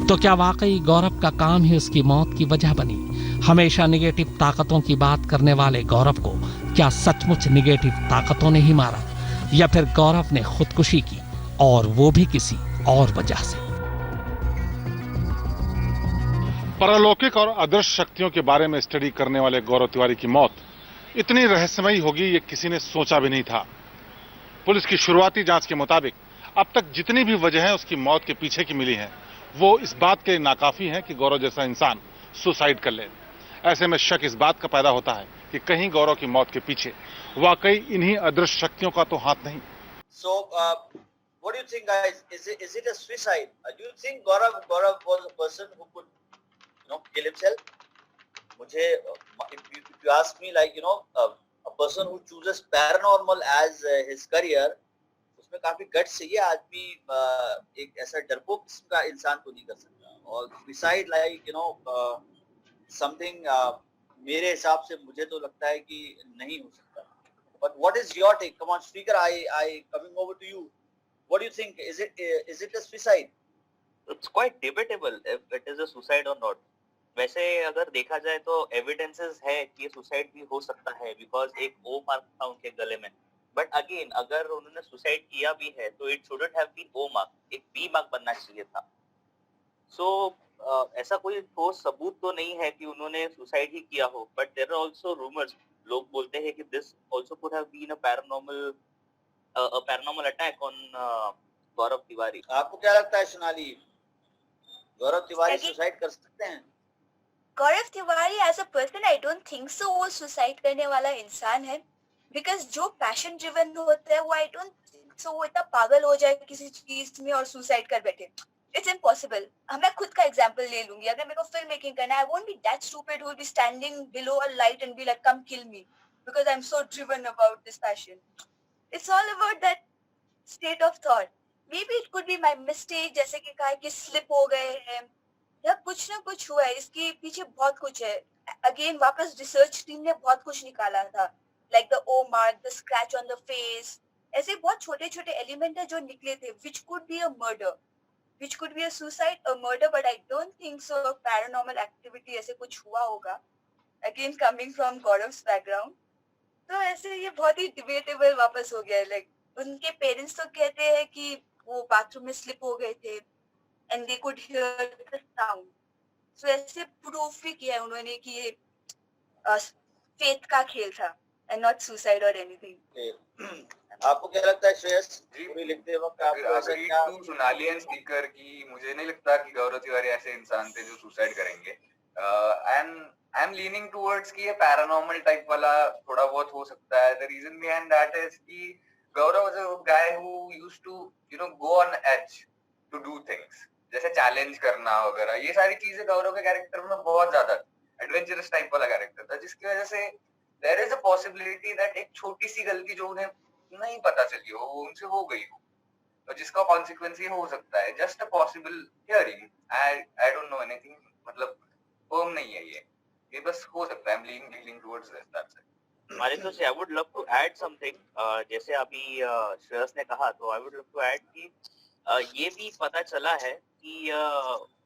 तो क्या वाकई गौरव का काम ही उसकी मौत की वजह बनी? हमेशा निगेटिव ताकतों की बात करने वाले गौरव को क्या सचमुच निगेटिव ताकतों ने ही मारा, या फिर गौरव ने खुदकुशी की, और वो भी किसी और वजह से? परलौकिक और अदृश्य शक्तियों के बारे में स्टडी करने वाले गौरव तिवारी की मौत इतनी रहस्यमयी होगी ये किसी ने सोचा भी नहीं था। पुलिस की शुरुआती जांच के मुताबिक अब तक जितनी भी वजहें उसकी मौत के पीछे की मिली हैं, वो इस बात के नाकाफी हैं कि गौरव जैसा इंसान सुसाइड कर ले। ऐसे में शक इस बात का पैदा होता है कि कहीं गौरव की मौत के पीछे वाकई इन्हीं अदृश्य शक्तियों का तो हाथ नहीं। What do you think, guys? Is it a suicide? Do you think Gaurav was a person who could, kill himself? मुझे, if you ask me, a person who chooses paranormal as his career, उसमें काफी guts चाहिए। आदमी एक ऐसा डरपोक किस्म का इंसान तो नहीं कर सकता। और suicide, something, मेरे हिसाब से मुझे तो लगता है कि नहीं हो सकता। But what is your take? Come on, speaker. I coming over to you. What do you think? Is it a suicide? It's quite debatable if it is a suicide or not. वैसे अगर देखा जाए तो evidences है कि ये suicide भी हो सकता है, बिकॉज एक ओ मार्क था उनके गले में। बट अगेन, अगर उन्होंने सुसाइड किया भी है तो it shouldn't have been O mark, एक बी मार्क बनना चाहिए था। सो ऐसा कोई ठोस सबूत तो नहीं है कि उन्होंने सुसाइड ही किया हो, but there are also rumours. लोग बोलते हैं कि this also could have been a paranormal attack on Gaurav Tiwari. आपको क्या लगता है सोनाली, गौरव तिवारी सुसाइड कर सकते हैं? Gaurav Tiwari as a person I don't think so वो सुसाइड करने वाला इंसान है, बिकॉज जो पैशन ड्रिवन होता है वो आई डोंट थिंक सो वो इतना पागल हो जाए किसी चीज में और सुसाइड कर बैठे। It's impossible. मैं खुद का एग्जांपल ले लूंगी। अगर मेरे को फिल्म मेकिंग करना है, I won't be that stupid who will be standing below a light and be like come kill me, because I am so driven about this passion. It's all about that state of thought. May be it could be my mistake, जैसे कि कहा कि slip हो गए हैं या कुछ ना कुछ हुआ है, इसके पीछे बहुत कुछ है। अगेन वापस रिसर्च टीम ने बहुत कुछ निकाला था, like the O mark, the scratch on the face, ऐसे बहुत छोटे छोटे एलिमेंट है जो निकले थे, which could be a murder, which could be a suicide, a murder, but I don't think so paranormal activity ऐसे कुछ हुआ होगा। Again coming from Gaurav's background, तो ऐसे ये बहुत ही डिबेटेबल वापस हो गया। लाइक उनके पेरेंट्स तो कहते हैं कि वो बाथरूम में स्लिप हो गए थे and they could hear the sound. So ऐसे प्रूफ भी किया उन्होंने कि ये फेथ का खेल था and not suicide or anything. आपको क्या लगता है श्रेयस जी, लिखते वक्त आपको ऐसा क्या? सोनाली एंड स्पीकर की मुझे नहीं लगता कि गौरव तिवारी ऐसे इंसान थे जो सुसाइड करेंगे। आई एम लीनिंग टुवर्ड्स कि ये पैरानॉर्मल टाइप वाला थोड़ा बहुत हो सकता है। The reason behind that is कि Gaurav was a guy who used to go on edge to do things, जैसे चैलेंज करना वगैरह। ये सारी चीजें गौरव के कैरेक्टर में बहुत ज्यादा एडवेंचरस टाइप वाला कैरेक्टर था, जिसकी वजह से there is a possibility that एक छोटी सी गलती जो उन्हें नहीं पता चली हो वो उनसे हो गई हो, और जिसका कॉन्सिक्वेंस ये हो सकता है। Just a possible hearing, I don't know anything, मतलब फर्म नहीं है ये बस हो सकता है। I am leaning towards this, that's it. Manik से I would love to add something. जैसे अभी श्रेयस ने कहा, तो I would love to add कि ये भी पता चला है कि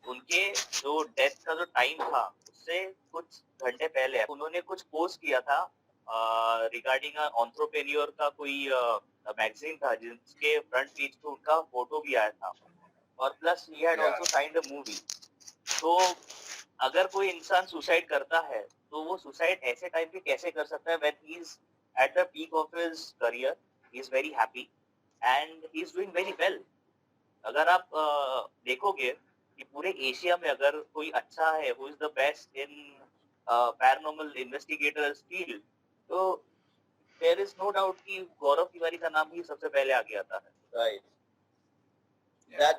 उनके जो डेथ का जो टाइम था उससे कुछ घंटे पहले उन्होंने कुछ पोस्ट किया था रिगार्डिंग एंटरप्रेन्योर का कोई मैगजीन था, जिसके फ्रंट पेज पे उनका फोटो भी आया था, और plus he had also signed a movie. तो अगर कोई इंसान सुसाइड करता है तो वो सुसाइड ऐसे टाइम पे कैसे कर सकता है when he is at the peak of his career, he is very happy and he is doing very well. अगर आप देखोगे कि पूरे एशिया में अगर कोई अच्छा है, who is the best in paranormal investigators field, तो देयर इज नो डाउट कि गौरव तिवारी का नाम ही सबसे पहले आगे आता है। Right, that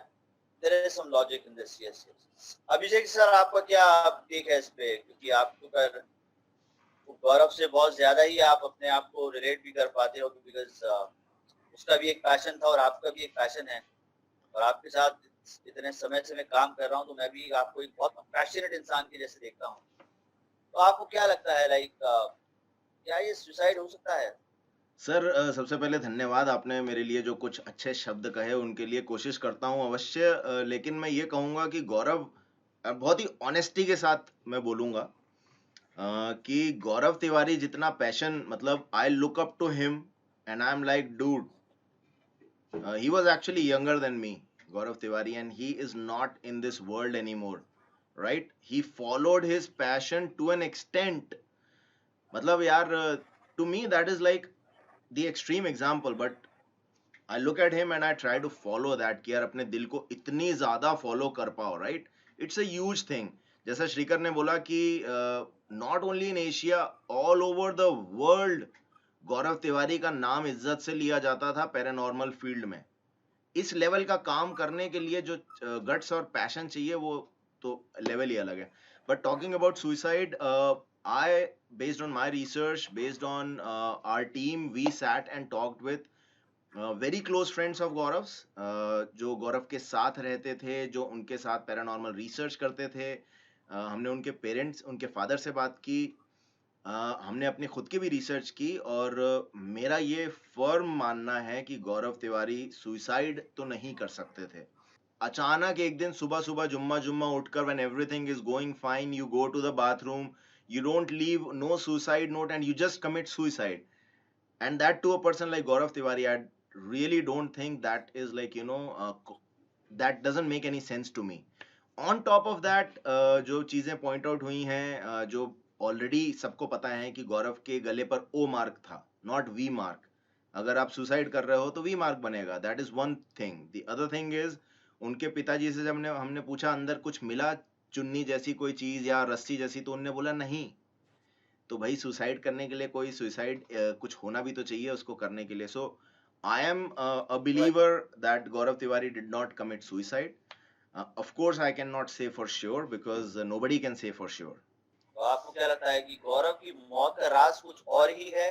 there is some logic in this. Yes yes. Abhishek sir, आपका क्या टेक है इस पे? क्योंकि आप तो गौरव से बहुत ज्यादा ही आप अपने आप को रिलेट भी कर पाते हो, बिकॉज उसका भी एक पैशन था और आपका भी एक पैशन है, और आपके साथ इतने समय से मैं काम कर रहा हूँ, तो मैं भी आपको एक बहुत पैशनेट इंसान के जैसे देखता हूँ। तो आपको क्या लगता है, लाइक क्या ये सुसाइड हो सकता है? सर सबसे पहले धन्यवाद, आपने मेरे लिए जो कुछ अच्छे शब्द कहे उनके लिए कोशिश करता हूँ अवश्य, लेकिन मैं ये कहूँगा कि गौरव, बहुत ही ऑनेस्टी के साथ मैं बोलूँगा कि गौरव तिवारी जितना पैशन, मतलब I look up to him and I am like dude, he was actually younger than me, Gaurav Tiwari, and he is not in this world anymore, right? He followed his passion to an extent, मतलब यार, to me that is like the extreme example, but I look at him and I try to follow that कि यार अपने दिल को इतनी ज्यादा follow कर पाओ, right? It's a huge thing. जैसा श्रीकर ने बोला कि not only in Asia, all over the world Gaurav Tiwari का नाम इज्जत से लिया जाता था पैरानॉर्मल फील्ड में। इस लेवल का काम करने के लिए जो गट्स और पैशन चाहिए वो तो लेवल ही अलग है। But talking about suicide, I, based on my research, based on our team, we sat and talked with very close friends of Gaurav, जो गौरव के साथ रहते थे, जो उनके साथ पैरानॉर्मल रिसर्च करते थे। हमने उनके पेरेंट्स, उनके फादर से बात की, हमने अपनी खुद की भी रिसर्च की, और मेरा ये फर्म मानना है कि गौरव तिवारी सुसाइड तो नहीं कर सकते थे। अचानक एक दिन सुबह सुबह जुम्मा जुम्मा उठकर, when everything is going fine, you go to the bathroom, you don't leave no suicide note and you just commit suicide, and that to a person like Gaurav Tiwari, I really don't think that is like, that doesn't make any sense to me. On top of that, जो चीजें point out हुई हैं, जो already सबको पता है कि गौरव के गले पर ओ मार्क था, नॉट वी मार्क। अगर आप सुसाइड कर रहे हो तो वी मार्क बनेगा, that is one thing. The other thing is, उनके पिताजी से जब हमने पूछा अंदर कुछ मिला, चुन्नी जैसी कोई चीज या रस्सी जैसी, तो उन्होंने बोला नहीं। तो भाई सुसाइड करने के लिए कोई सुसाइड कुछ होना भी तो चाहिए उसको करने के लिए। So I am a believer that Gaurav Tiwari did not commit suicide. Of course I can not say for sure because nobody can say for sure. तो आपको क्या लगता है कि गौरव की मौत का राज कुछ और ही है